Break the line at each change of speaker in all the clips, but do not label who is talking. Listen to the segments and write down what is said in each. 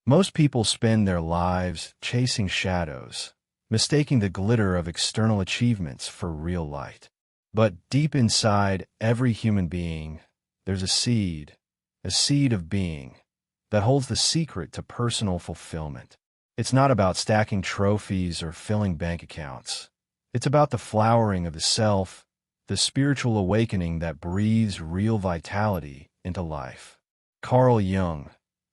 Most people spend their lives chasing shadows, mistaking the glitter of external achievements for real light. But deep inside every human being, there's a seed of being, that holds the secret to personal fulfillment. It's not about stacking trophies or filling bank accounts. It's about the flowering of the self, the spiritual awakening that breathes real vitality into life. Carl Jung,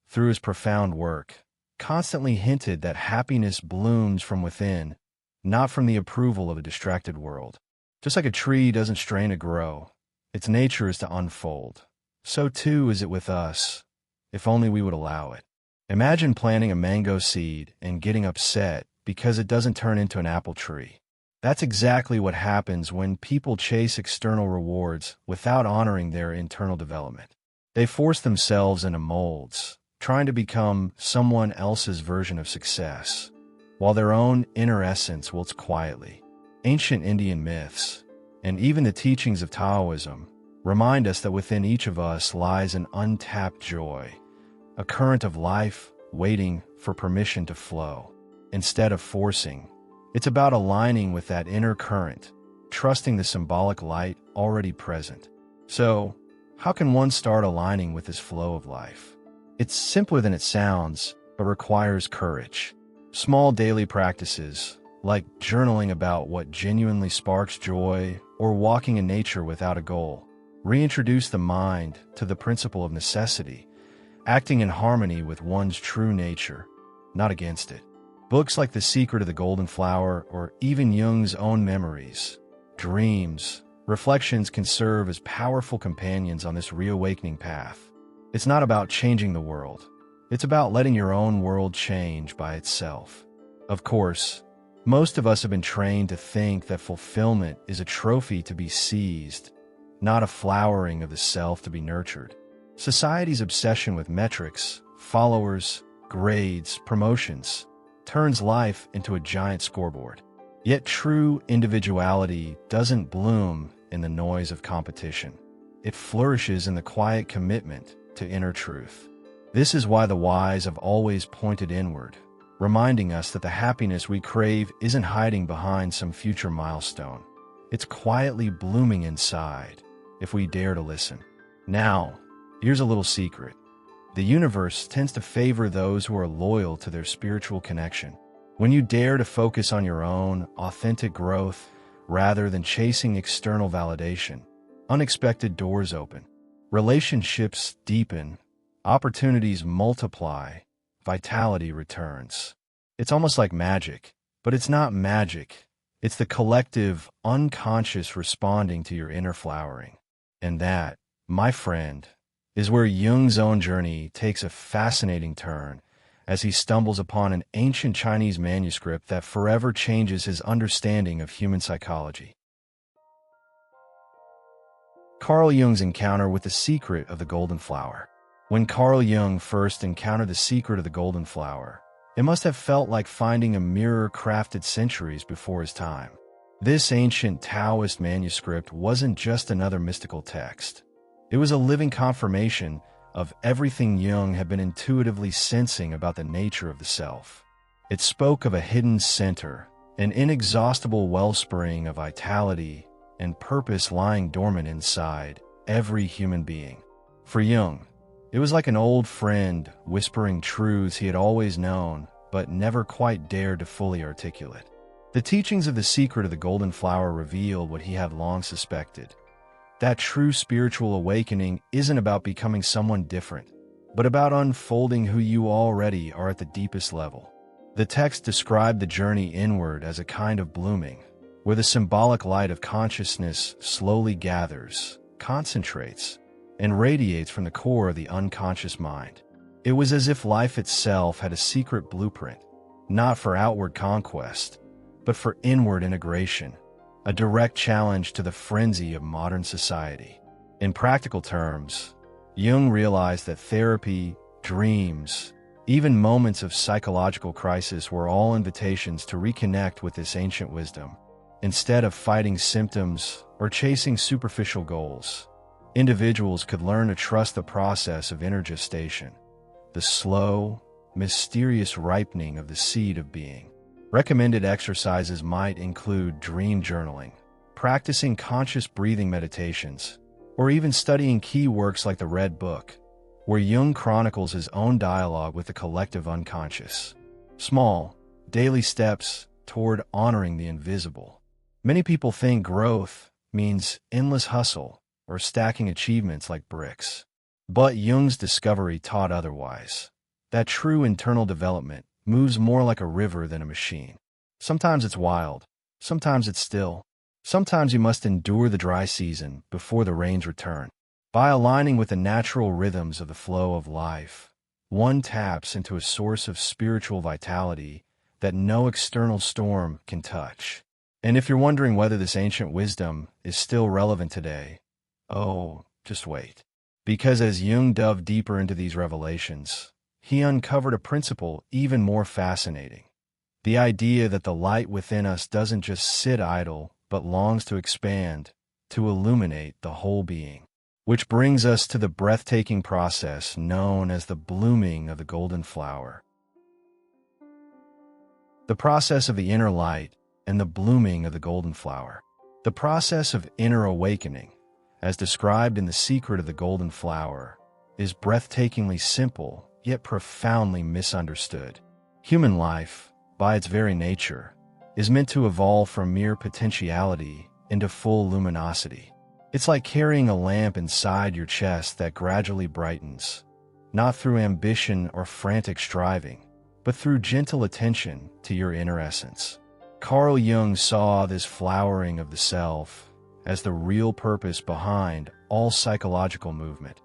through his profound work, constantly hinted that happiness blooms from within, not from the approval of a distracted world. Just like a tree doesn't strain to grow, its nature is to unfold. So too is it with us, if only we would allow it. Imagine planting a mango seed and getting upset because it doesn't turn into an apple tree. That's exactly what happens when people chase external rewards without honoring their internal development. They force themselves into molds, trying to become someone else's version of success, while their own inner essence wilts quietly. Ancient Indian myths, and even the teachings of Taoism, remind us that within each of us lies an untapped joy, a current of life waiting for permission to flow. Instead of forcing, it's about aligning with that inner current, trusting the symbolic light already present. So, how can one start aligning with this flow of life? It's simpler than it sounds, but requires courage. Small daily practices, like journaling about what genuinely sparks joy or walking in nature without a goal, reintroduce the mind to the principle of necessity, acting in harmony with one's true nature, not against it. Books like The Secret of the Golden Flower or even Jung's own memories, dreams, reflections can serve as powerful companions on this reawakening path. It's not about changing the world. It's about letting your own world change by itself. Of course, most of us have been trained to think that fulfillment is a trophy to be seized, not a flowering of the self to be nurtured. Society's obsession with metrics, followers, grades, promotions, turns life into a giant scoreboard. Yet true individuality doesn't bloom in the noise of competition. It flourishes in the quiet commitment to inner truth. This is why the wise have always pointed inward, reminding us that the happiness we crave isn't hiding behind some future milestone. It's quietly blooming inside, if we dare to listen. Now, here's a little secret. The universe tends to favor those who are loyal to their spiritual connection. When you dare to focus on your own authentic growth rather than chasing external validation, unexpected doors open, relationships deepen, opportunities multiply, vitality returns. It's almost like magic, but it's not magic. It's the collective, unconscious responding to your inner flowering. And that, my friend, is where Jung's own journey takes a fascinating turn as he stumbles upon an ancient Chinese manuscript that forever changes his understanding of human psychology. Carl Jung's encounter with the secret of the golden flower. When Carl Jung first encountered the secret of the golden flower, it must have felt like finding a mirror crafted centuries before his time. This ancient Taoist manuscript wasn't just another mystical text. It was a living confirmation of everything Jung had been intuitively sensing about the nature of the self. It spoke of a hidden center, an inexhaustible wellspring of vitality and purpose lying dormant inside every human being. For Jung, it was like an old friend whispering truths he had always known but never quite dared to fully articulate. The teachings of The Secret of the Golden Flower revealed what he had long suspected. That true spiritual awakening isn't about becoming someone different, but about unfolding who you already are at the deepest level. The text described the journey inward as a kind of blooming, where the symbolic light of consciousness slowly gathers, concentrates, and radiates from the core of the unconscious mind. It was as if life itself had a secret blueprint, not for outward conquest, but for inward integration, a direct challenge to the frenzy of modern society. In practical terms, Jung realized that therapy, dreams, even moments of psychological crisis were all invitations to reconnect with this ancient wisdom. Instead of fighting symptoms or chasing superficial goals, individuals could learn to trust the process of inner gestation, the slow, mysterious ripening of the seed of being. Recommended exercises might include dream journaling, practicing conscious breathing meditations, or even studying key works like the Red Book, where Jung chronicles his own dialogue with the collective unconscious. Small, daily steps toward honoring the invisible. Many people think growth means endless hustle or stacking achievements like bricks. But Jung's discovery taught otherwise, that true internal development moves more like a river than a machine. Sometimes it's wild, sometimes it's still. Sometimes you must endure the dry season before the rains return. By aligning with the natural rhythms of the flow of life, one taps into a source of spiritual vitality that no external storm can touch. And if you're wondering whether this ancient wisdom is still relevant today, oh, just wait. Because as Jung dove deeper into these revelations, he uncovered a principle even more fascinating. The idea that the light within us doesn't just sit idle, but longs to expand, to illuminate the whole being. Which brings us to the breathtaking process known as the blooming of the golden flower. The process of the inner light and the blooming of the golden flower. The process of inner awakening, as described in The Secret of the Golden Flower, is breathtakingly simple, yet profoundly misunderstood. Human life, by its very nature, is meant to evolve from mere potentiality into full luminosity. It's like carrying a lamp inside your chest that gradually brightens, not through ambition or frantic striving, but through gentle attention to your inner essence. Carl Jung saw this flowering of the self as the real purpose behind all psychological movement,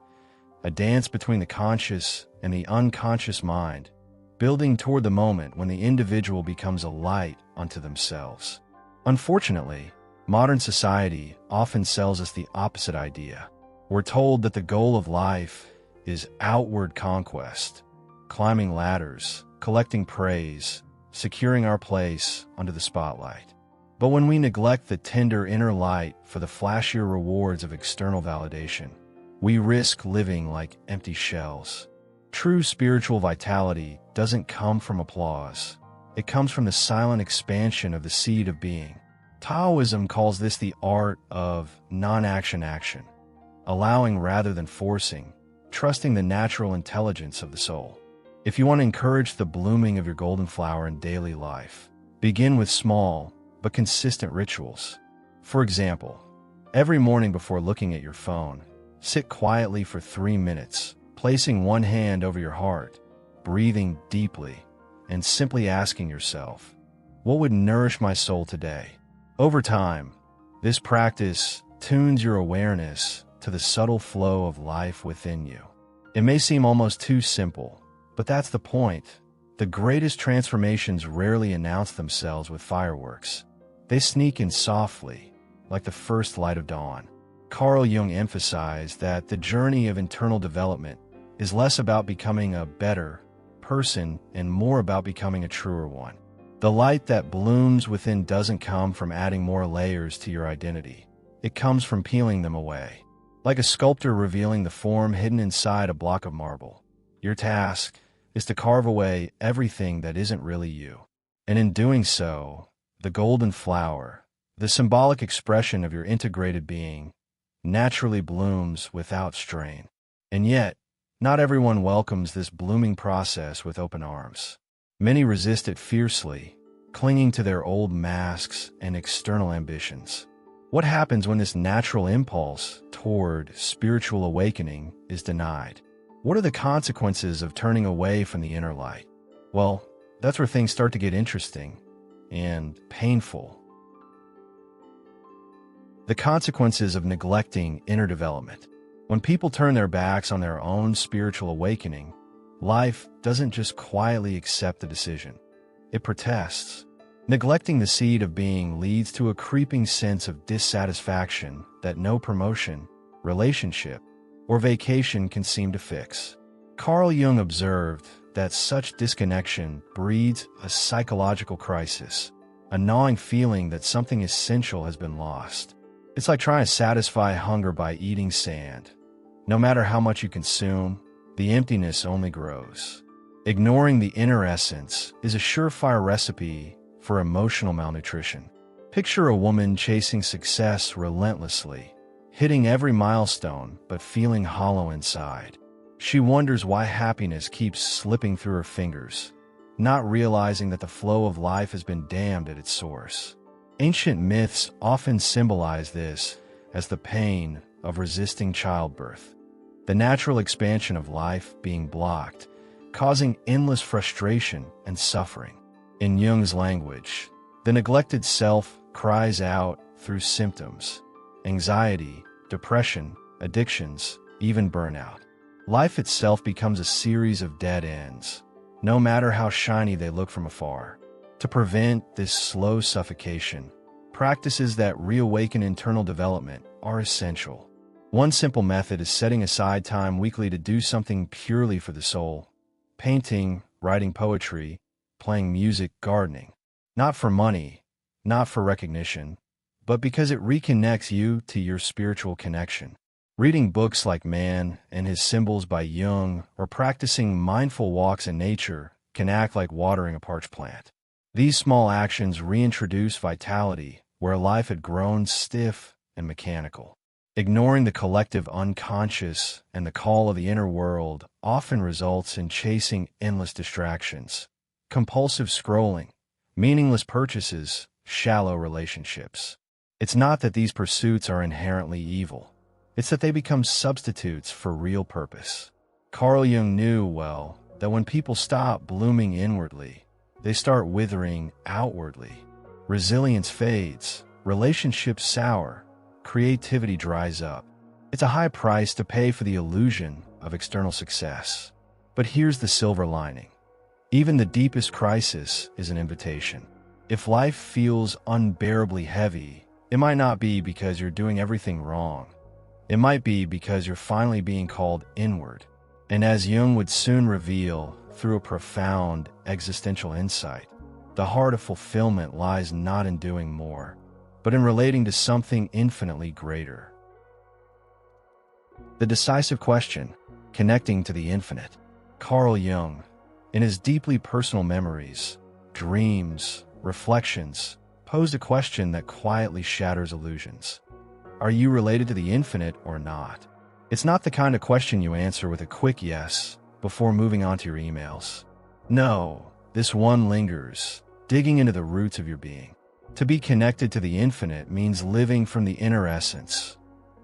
a dance between the conscious and the unconscious mind, building toward the moment when the individual becomes a light unto themselves. Unfortunately, modern society often sells us the opposite idea. We're told that the goal of life is outward conquest, climbing ladders, collecting praise, securing our place under the spotlight. But when we neglect the tender inner light for the flashier rewards of external validation, we risk living like empty shells. True spiritual vitality doesn't come from applause. It comes from the silent expansion of the seed of being. Taoism calls this the art of non-action action, allowing rather than forcing, trusting the natural intelligence of the soul. If you want to encourage the blooming of your golden flower in daily life, begin with small but consistent rituals. For example, every morning before looking at your phone, sit quietly for 3 minutes, placing one hand over your heart, breathing deeply, and simply asking yourself, what would nourish my soul today? Over time, this practice tunes your awareness to the subtle flow of life within you. It may seem almost too simple, but that's the point. The greatest transformations rarely announce themselves with fireworks. They sneak in softly, like the first light of dawn. Carl Jung emphasized that the journey of internal development is less about becoming a better person and more about becoming a truer one. The light that blooms within doesn't come from adding more layers to your identity. It comes from peeling them away. Like a sculptor revealing the form hidden inside a block of marble, your task is to carve away everything that isn't really you. And in doing so, the golden flower, the symbolic expression of your integrated being, naturally blooms without strain. And yet, not everyone welcomes this blooming process with open arms. Many resist it fiercely, clinging to their old masks and external ambitions. What happens when this natural impulse toward spiritual awakening is denied? What are the consequences of turning away from the inner light? Well, that's where things start to get interesting and painful. The consequences of neglecting inner development. When people turn their backs on their own spiritual awakening, life doesn't just quietly accept the decision. It protests. Neglecting the seed of being leads to a creeping sense of dissatisfaction that no promotion, relationship, or vacation can seem to fix. Carl Jung observed that such disconnection breeds a psychological crisis, a gnawing feeling that something essential has been lost. It's like trying to satisfy hunger by eating sand. No matter how much you consume, the emptiness only grows. Ignoring the inner essence is a surefire recipe for emotional malnutrition. Picture a woman chasing success relentlessly, hitting every milestone but feeling hollow inside. She wonders why happiness keeps slipping through her fingers, not realizing that the flow of life has been dammed at its source. Ancient myths often symbolize this as the pain of resisting childbirth, the natural expansion of life being blocked, causing endless frustration and suffering. In Jung's language, the neglected self cries out through symptoms: anxiety, depression, addictions, even burnout. Life itself becomes a series of dead ends, no matter how shiny they look from afar. To prevent this slow suffocation, practices that reawaken internal development are essential. One simple method is setting aside time weekly to do something purely for the soul: painting, writing poetry, playing music, gardening. Not for money, not for recognition, but because it reconnects you to your spiritual connection. Reading books like Man and His Symbols by Jung or practicing mindful walks in nature can act like watering a parched plant. These small actions reintroduce vitality where life had grown stiff and mechanical. Ignoring the collective unconscious and the call of the inner world often results in chasing endless distractions, compulsive scrolling, meaningless purchases, shallow relationships. It's not that these pursuits are inherently evil. It's that they become substitutes for real purpose. Carl Jung knew well that when people stop blooming inwardly, they start withering outwardly. Resilience fades, relationships sour, creativity dries up. It's a high price to pay for the illusion of external success. But here's the silver lining. Even the deepest crisis is an invitation. If life feels unbearably heavy, it might not be because you're doing everything wrong. It might be because you're finally being called inward. And as Jung would soon reveal through a profound existential insight, the heart of fulfillment lies not in doing more, but in relating to something infinitely greater. The decisive question, connecting to the infinite. Carl Jung, in his deeply personal memories, dreams, reflections, posed a question that quietly shatters illusions. Are you related to the infinite or not? It's not the kind of question you answer with a quick yes before moving on to your emails. No, this one lingers, digging into the roots of your being. To be connected to the infinite means living from the inner essence,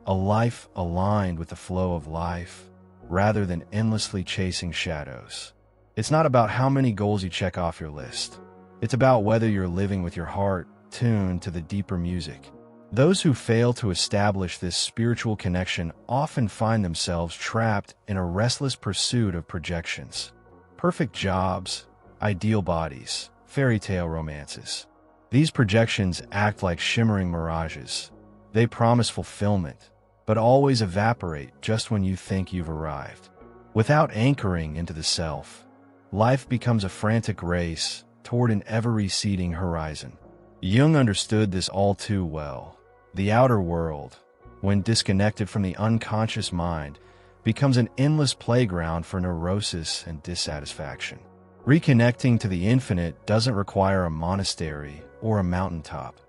a life aligned with the flow of life, rather than endlessly chasing shadows. It's not about how many goals you check off your list. It's about whether you're living with your heart tuned to the deeper music. Those who fail to establish this spiritual connection often find themselves trapped in a restless pursuit of projections. Perfect jobs, ideal bodies, fairy tale romances. These projections act like shimmering mirages. They promise fulfillment, but always evaporate just when you think you've arrived. Without anchoring into the self, life becomes a frantic race toward an ever-receding horizon. Jung understood this all too well. The outer world, when disconnected from the unconscious mind, becomes an endless playground for neurosis and dissatisfaction. Reconnecting to the infinite doesn't require a monastery or a mountaintop.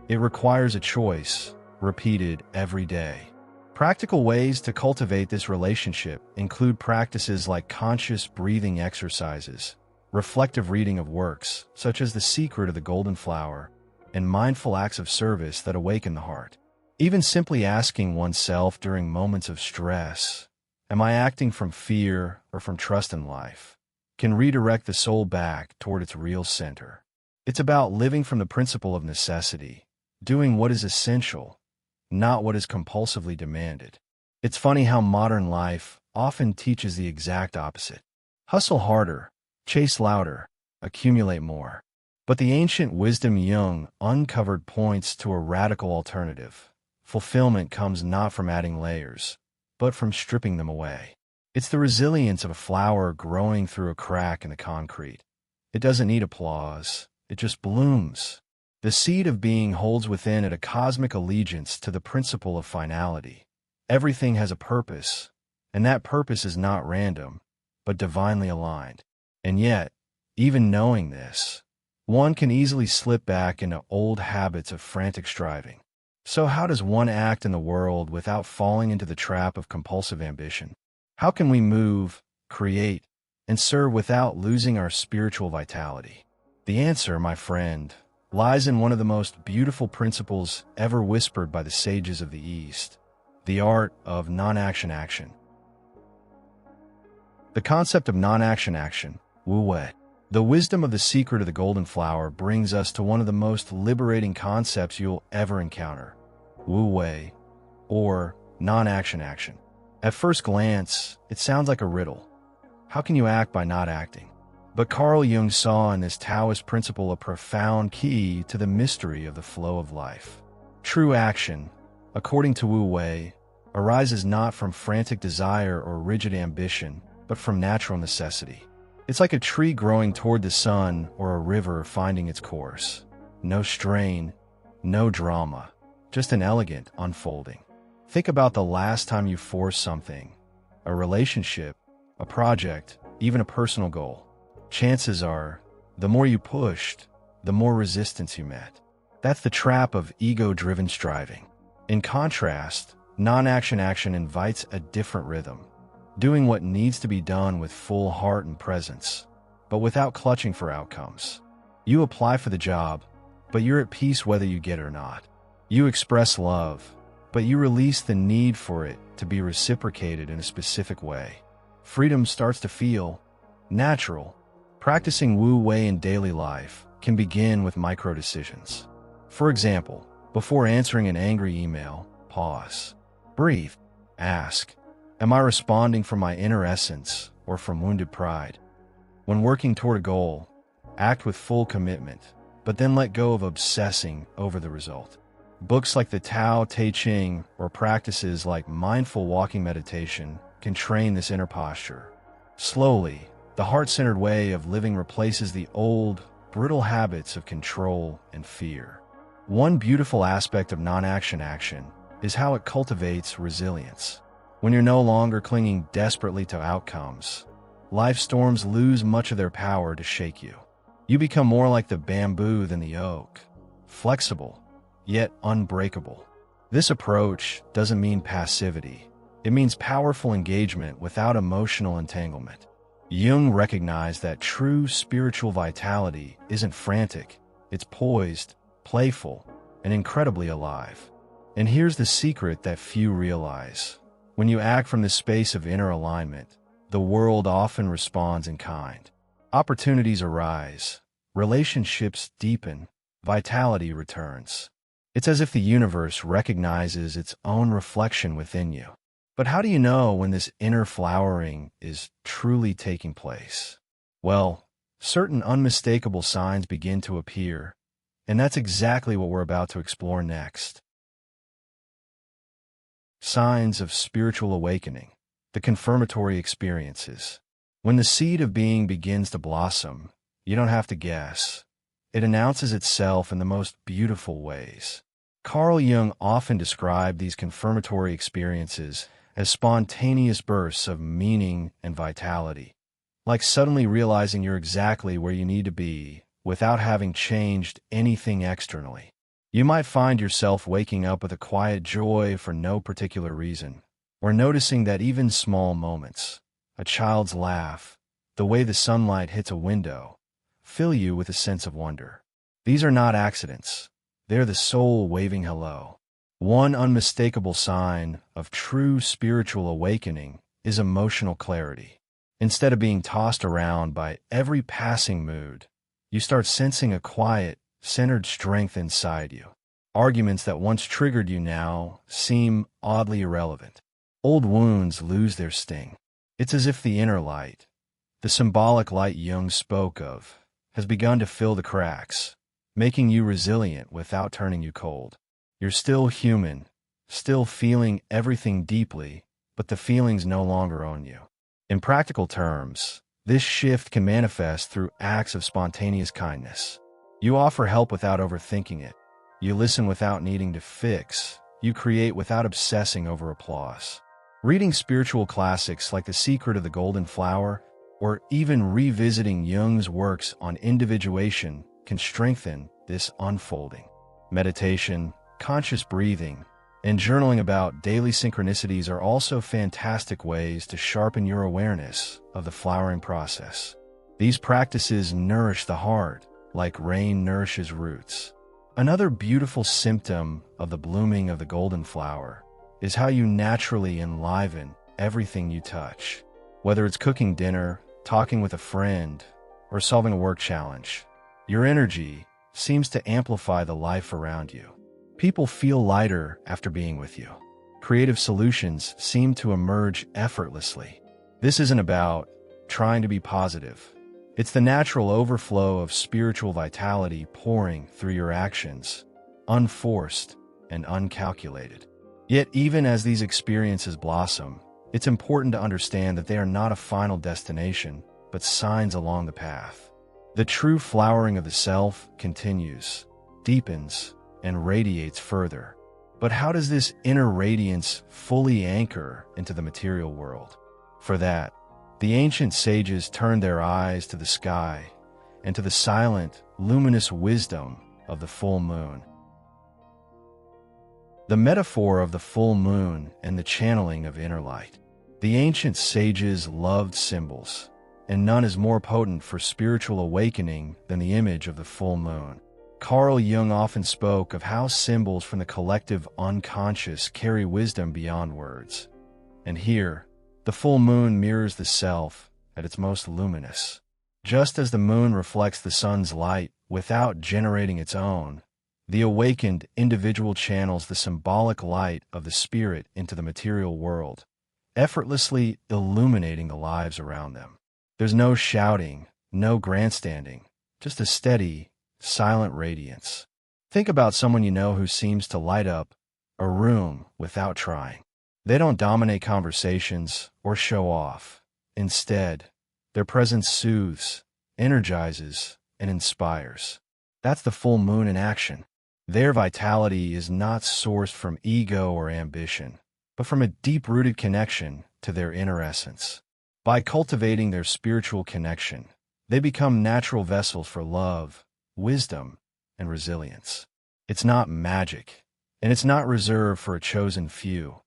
It requires a choice, repeated every day. Practical ways to cultivate this relationship include practices like conscious breathing exercises, reflective reading of works, such as The Secret of the Golden Flower, and mindful acts of service that awaken the heart. Even simply asking oneself during moments of stress, am I acting from fear or from trust in life, can redirect the soul back toward its real center. It's about living from the principle of necessity, doing what is essential, not what is compulsively demanded. It's funny how modern life often teaches the exact opposite. Hustle harder, chase louder, accumulate more. But the ancient wisdom Jung uncovered points to a radical alternative. Fulfillment comes not from adding layers, but from stripping them away. It's the resilience of a flower growing through a crack in the concrete. It doesn't need applause, it just blooms. The seed of being holds within it a cosmic allegiance to the principle of finality. Everything has a purpose, and that purpose is not random, but divinely aligned. And yet, even knowing this, one can easily slip back into old habits of frantic striving. So how does one act in the world without falling into the trap of compulsive ambition? How can we move, create, and serve without losing our spiritual vitality? The answer, my friend, lies in one of the most beautiful principles ever whispered by the sages of the East, the art of non-action action. The concept of non-action action, Wu Wei. The wisdom of the secret of the golden flower brings us to one of the most liberating concepts you'll ever encounter, Wu Wei, or non-action action. At first glance, it sounds like a riddle. How can you act by not acting? But Carl Jung saw in this Taoist principle a profound key to the mystery of the flow of life. True action, according to Wu Wei, arises not from frantic desire or rigid ambition, but from natural necessity. It's like a tree growing toward the sun or a river finding its course. No strain, no drama, just an elegant unfolding. Think about the last time you forced something, a relationship, a project, even a personal goal. Chances are, the more you pushed, the more resistance you met. That's the trap of ego-driven striving. In contrast, non-action action invites a different rhythm, doing what needs to be done with full heart and presence, but without clutching for outcomes. You apply for the job, but you're at peace whether you get it or not. You express love, but you release the need for it to be reciprocated in a specific way. Freedom starts to feel natural. Practicing Wu Wei in daily life can begin with micro-decisions. For example, before answering an angry email, pause. Breathe. Ask, am I responding from my inner essence or from wounded pride? When working toward a goal, act with full commitment, but then let go of obsessing over the result. Books like the Tao Te Ching or practices like mindful walking meditation can train this inner posture. Slowly, the heart-centered way of living replaces the old, brittle habits of control and fear. One beautiful aspect of non-action action is how it cultivates resilience. When you're no longer clinging desperately to outcomes, life storms lose much of their power to shake you. You become more like the bamboo than the oak, flexible, yet unbreakable. This approach doesn't mean passivity. It means powerful engagement without emotional entanglement. Jung recognized that true spiritual vitality isn't frantic, it's poised, playful, and incredibly alive. And here's the secret that few realize. When you act from this space of inner alignment, the world often responds in kind. Opportunities arise, relationships deepen, vitality returns. It's as if the universe recognizes its own reflection within you. But how do you know when this inner flowering is truly taking place? Well, certain unmistakable signs begin to appear, and that's exactly what we're about to explore next. Signs of spiritual awakening, the confirmatory experiences. When the seed of being begins to blossom, you don't have to guess. It announces itself in the most beautiful ways. Carl Jung often described these confirmatory experiences as spontaneous bursts of meaning and vitality, like suddenly realizing you're exactly where you need to be without having changed anything externally. You might find yourself waking up with a quiet joy for no particular reason, or noticing that even small moments, a child's laugh, the way the sunlight hits a window, fill you with a sense of wonder. These are not accidents. They're the soul waving hello. One unmistakable sign of true spiritual awakening is emotional clarity. Instead of being tossed around by every passing mood, you start sensing a quiet, centered strength inside you. Arguments that once triggered you now seem oddly irrelevant. Old wounds lose their sting. It's as if the inner light, the symbolic light Jung spoke of, has begun to fill the cracks, making you resilient without turning you cold. You're still human, still feeling everything deeply, but the feelings no longer own you. In practical terms, this shift can manifest through acts of spontaneous kindness. You offer help without overthinking it. You listen without needing to fix. You create without obsessing over applause. Reading spiritual classics like The Secret of the Golden Flower or even revisiting Jung's works on individuation can strengthen this unfolding. Meditation, conscious breathing, and journaling about daily synchronicities are also fantastic ways to sharpen your awareness of the flowering process. These practices nourish the heart like rain nourishes roots. Another beautiful symptom of the blooming of the golden flower is how you naturally enliven everything you touch. Whether it's cooking dinner, talking with a friend, or solving a work challenge, your energy seems to amplify the life around you. People feel lighter after being with you. Creative solutions seem to emerge effortlessly. This isn't about trying to be positive. It's the natural overflow of spiritual vitality pouring through your actions, unforced and uncalculated. Yet even as these experiences blossom, it's important to understand that they are not a final destination, but signs along the path. The true flowering of the self continues, deepens, and radiates further. But how does this inner radiance fully anchor into the material world? For that, the ancient sages turned their eyes to the sky and to the silent, luminous wisdom of the full moon. The metaphor of the full moon and the channeling of inner light. The ancient sages loved symbols, and none is more potent for spiritual awakening than the image of the full moon. Carl Jung often spoke of how symbols from the collective unconscious carry wisdom beyond words. And here, the full moon mirrors the self at its most luminous. Just as the moon reflects the sun's light without generating its own, the awakened individual channels the symbolic light of the spirit into the material world, effortlessly illuminating the lives around them. There's no shouting, no grandstanding, just a steady, silent radiance. Think about someone you know who seems to light up a room without trying. They don't dominate conversations or show off. Instead, their presence soothes, energizes, and inspires. That's the full moon in action. Their vitality is not sourced from ego or ambition, but from a deep-rooted connection to their inner essence. By cultivating their spiritual connection, they become natural vessels for love, wisdom, and resilience. It's not magic, and it's not reserved for a chosen few.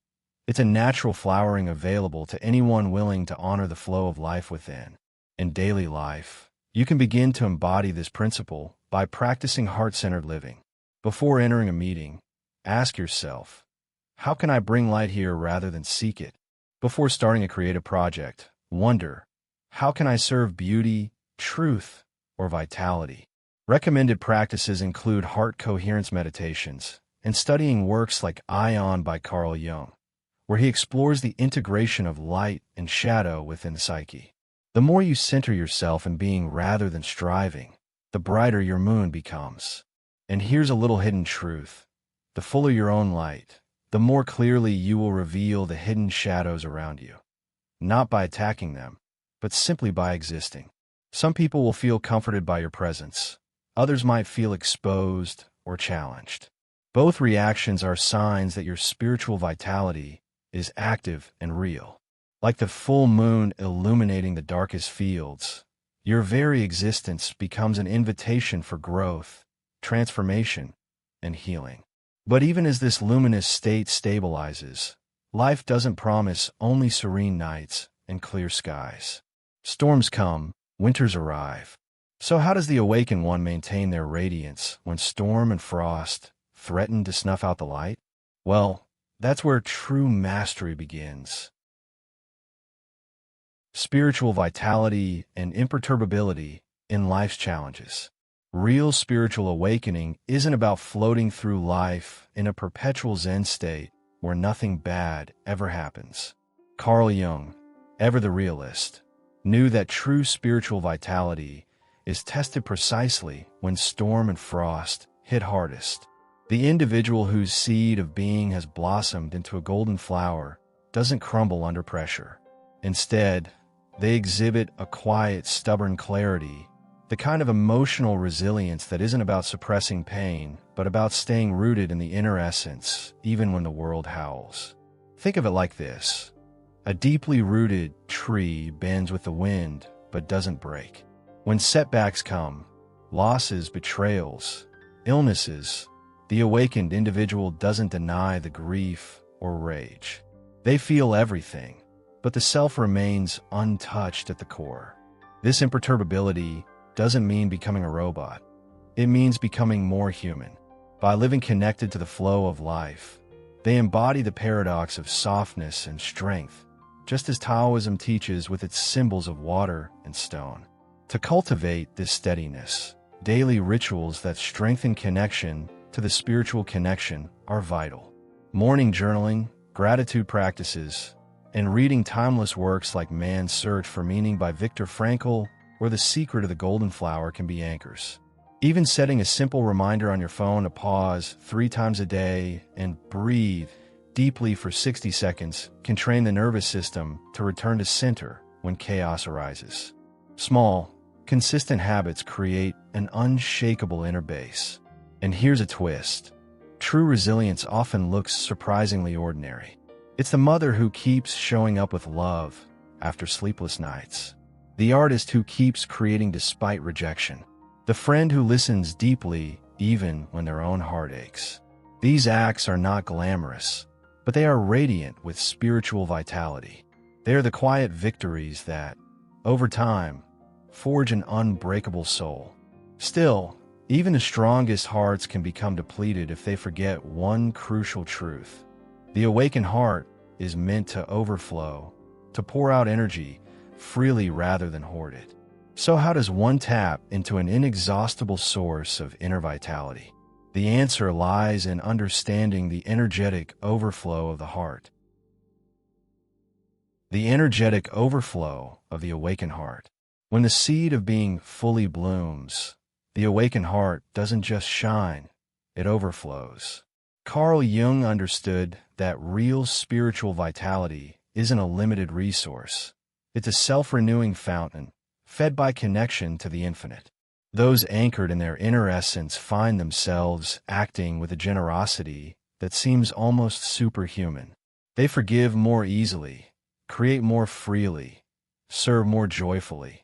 It's a natural flowering available to anyone willing to honor the flow of life within. In daily life, you can begin to embody this principle by practicing heart-centered living. Before entering a meeting, ask yourself, how can I bring light here rather than seek it? Before starting a creative project, wonder, how can I serve beauty, truth, or vitality? Recommended practices include heart coherence meditations and studying works like Ion by Carl Jung, where he explores the integration of light and shadow within the psyche. The more you center yourself in being rather than striving, the brighter your moon becomes. And here's a little hidden truth. The fuller your own light, the more clearly you will reveal the hidden shadows around you. Not by attacking them, but simply by existing. Some people will feel comforted by your presence. Others might feel exposed or challenged. Both reactions are signs that your spiritual vitality is active and real. Like the full moon illuminating the darkest fields, your very existence becomes an invitation for growth, transformation, and healing. But even as this luminous state stabilizes, life doesn't promise only serene nights and clear skies. Storms come, winters arrive. So how does the awakened one maintain their radiance when storm and frost threaten to snuff out the light? Well, that's where true mastery begins. Spiritual vitality and imperturbability in life's challenges. Real spiritual awakening isn't about floating through life in a perpetual Zen state where nothing bad ever happens. Carl Jung, ever the realist, knew that true spiritual vitality is tested precisely when storm and frost hit hardest. The individual whose seed of being has blossomed into a golden flower doesn't crumble under pressure. Instead, they exhibit a quiet, stubborn clarity, the kind of emotional resilience that isn't about suppressing pain, but about staying rooted in the inner essence, even when the world howls. Think of it like this. A deeply rooted tree bends with the wind, but doesn't break. When setbacks come, losses, betrayals, illnesses, the awakened individual doesn't deny the grief or rage. They feel everything, but the self remains untouched at the core. This imperturbability doesn't mean becoming a robot. It means becoming more human. By living connected to the flow of life, they embody the paradox of softness and strength, just as Taoism teaches with its symbols of water and stone. To cultivate this steadiness, daily rituals that strengthen connection to the spiritual connection are vital. Morning journaling, gratitude practices, and reading timeless works like Man's Search for Meaning by Viktor Frankl or The Secret of the Golden Flower can be anchors. Even setting a simple reminder on your phone to pause 3 times a day and breathe deeply for 60 seconds can train the nervous system to return to center when chaos arises. Small, consistent habits create an unshakable inner base. And here's a twist. True resilience often looks surprisingly ordinary. It's the mother who keeps showing up with love after sleepless nights, the artist who keeps creating despite rejection, the friend who listens deeply even when their own heart aches. These acts are not glamorous, but they are radiant with spiritual vitality. They are the quiet victories that, over time, forge an unbreakable soul. Still, even the strongest hearts can become depleted if they forget one crucial truth. The awakened heart is meant to overflow, to pour out energy freely rather than hoard it. So how does one tap into an inexhaustible source of inner vitality? The answer lies in understanding the energetic overflow of the heart. The energetic overflow of the awakened heart. When the seed of being fully blooms, the awakened heart doesn't just shine, it overflows. Carl Jung understood that real spiritual vitality isn't a limited resource. It's a self-renewing fountain, fed by connection to the infinite. Those anchored in their inner essence find themselves acting with a generosity that seems almost superhuman. They forgive more easily, create more freely, serve more joyfully,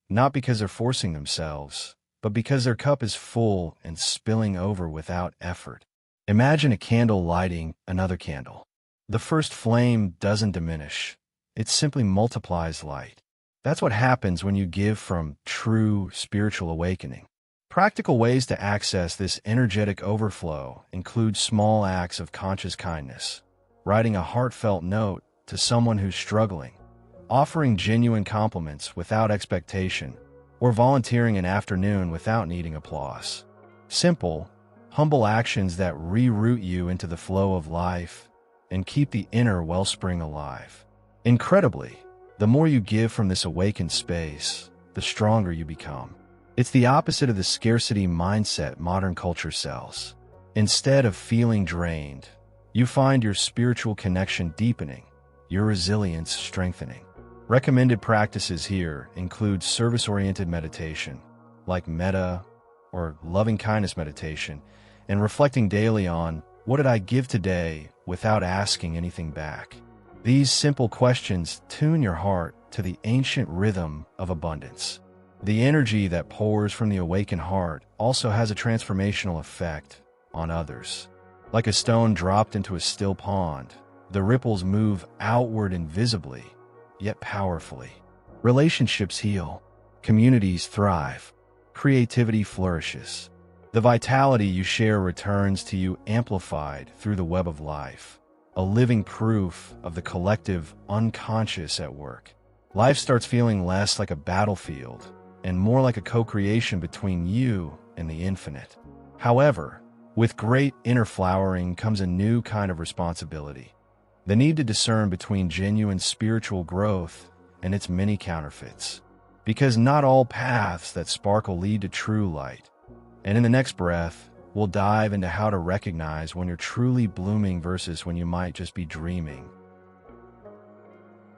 not because they're forcing themselves, but because their cup is full and spilling over without effort. Imagine a candle lighting another candle. The first flame doesn't diminish. It simply multiplies light. That's what happens when you give from true spiritual awakening. Practical ways to access this energetic overflow include small acts of conscious kindness, writing a heartfelt note to someone who's struggling, offering genuine compliments without expectation, or volunteering an afternoon without needing applause. Simple, humble actions that reroute you into the flow of life and keep the inner wellspring alive. Incredibly, the more you give from this awakened space, the stronger you become. It's the opposite of the scarcity mindset modern culture sells. Instead of feeling drained, you find your spiritual connection deepening, your resilience strengthening. Recommended practices here include service-oriented meditation, like metta or loving-kindness meditation, and reflecting daily on, what did I give today without asking anything back? These simple questions tune your heart to the ancient rhythm of abundance. The energy that pours from the awakened heart also has a transformational effect on others. Like a stone dropped into a still pond, the ripples move outward invisibly, yet powerfully. Relationships heal, communities thrive, creativity flourishes. The vitality you share returns to you amplified through the web of life, a living proof of the collective unconscious at work. Life starts feeling less like a battlefield and more like a co-creation between you and the infinite. However, with great inner flowering comes a new kind of responsibility. The need to discern between genuine spiritual growth and its many counterfeits. Because not all paths that sparkle lead to true light. And in the next breath, we'll dive into how to recognize when you're truly blooming versus when you might just be dreaming.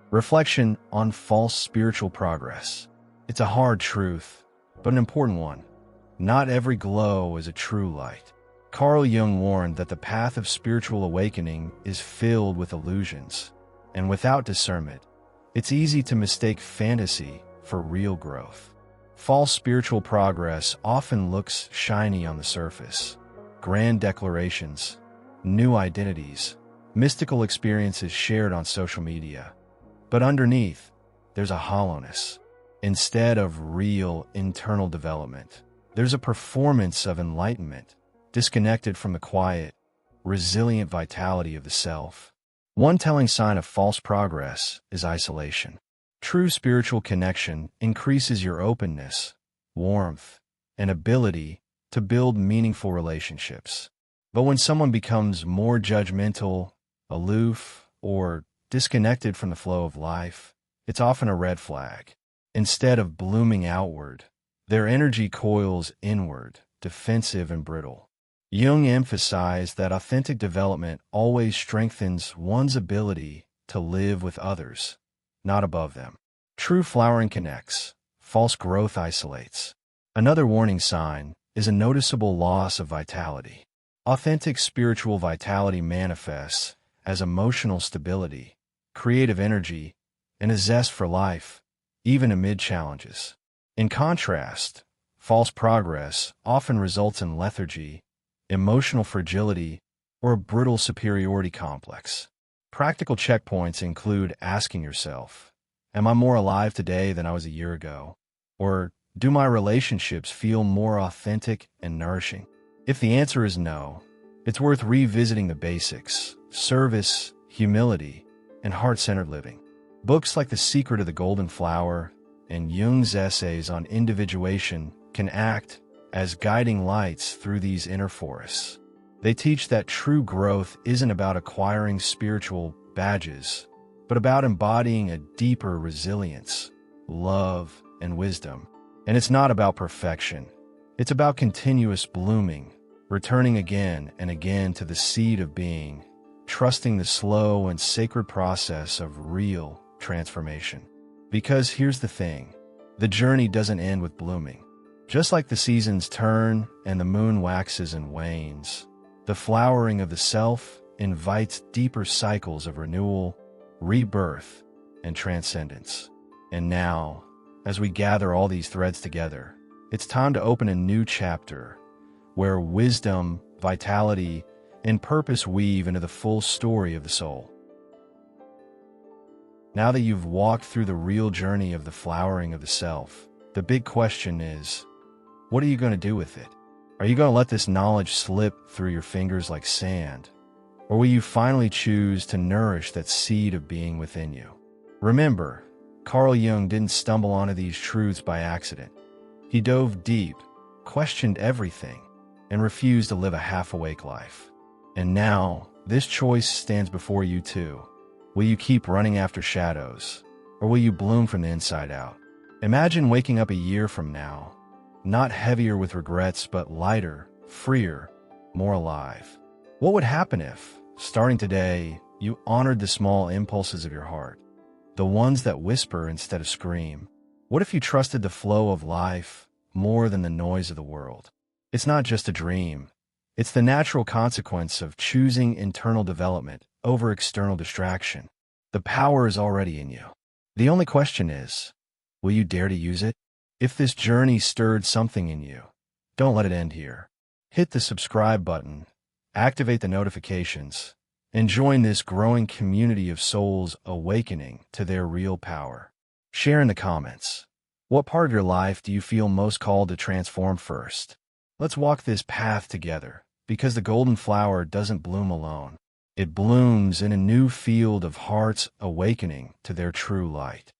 Reflection on false spiritual progress. It's a hard truth, but an important one. Not every glow is a true light. Carl Jung warned that the path of spiritual awakening is filled with illusions, and without discernment, it's easy to mistake fantasy for real growth. False spiritual progress often looks shiny on the surface. Grand declarations, new identities, mystical experiences shared on social media. But underneath, there's a hollowness. Instead of real internal development, there's a performance of enlightenment, disconnected from the quiet, resilient vitality of the self. One telling sign of false progress is isolation. True spiritual connection increases your openness, warmth, and ability to build meaningful relationships. But when someone becomes more judgmental, aloof, or disconnected from the flow of life, it's often a red flag. Instead of blooming outward, their energy coils inward, defensive and brittle. Jung emphasized that authentic development always strengthens one's ability to live with others, not above them. True flowering connects, false growth isolates. Another warning sign is a noticeable loss of vitality. Authentic spiritual vitality manifests as emotional stability, creative energy, and a zest for life, even amid challenges. In contrast, false progress often results in lethargy, emotional fragility, or a brittle superiority complex. Practical checkpoints include asking yourself, am I more alive today than I was a year ago? Or do my relationships feel more authentic and nourishing? If the answer is no, it's worth revisiting the basics: service, humility, and heart-centered living. Books like The Secret of the Golden Flower and Jung's essays on individuation can act as guiding lights through these inner forests. They teach that true growth isn't about acquiring spiritual badges, but about embodying a deeper resilience, love, and wisdom. And it's not about perfection. It's about continuous blooming, returning again and again to the seed of being, trusting the slow and sacred process of real transformation. Because here's the thing, the journey doesn't end with blooming. Just like the seasons turn and the moon waxes and wanes, the flowering of the self invites deeper cycles of renewal, rebirth, and transcendence. And now, as we gather all these threads together, it's time to open a new chapter where wisdom, vitality, and purpose weave into the full story of the soul. Now that you've walked through the real journey of the flowering of the self, the big question is, what are you going to do with it? Are you going to let this knowledge slip through your fingers like sand? Or will you finally choose to nourish that seed of being within you? Remember, Carl Jung didn't stumble onto these truths by accident. He dove deep, questioned everything, and refused to live a half-awake life. And now, this choice stands before you too. Will you keep running after shadows, or will you bloom from the inside out? Imagine waking up a year from now, not heavier with regrets, but lighter, freer, more alive. What would happen if, starting today, you honored the small impulses of your heart, the ones that whisper instead of scream? What if you trusted the flow of life more than the noise of the world? It's not just a dream. It's the natural consequence of choosing internal development over external distraction. The power is already in you. The only question is, will you dare to use it? If this journey stirred something in you, don't let it end here. Hit the subscribe button, activate the notifications, and join this growing community of souls awakening to their real power. Share in the comments. What part of your life do you feel most called to transform first? Let's walk this path together, because the golden flower doesn't bloom alone. It blooms in a new field of hearts awakening to their true light.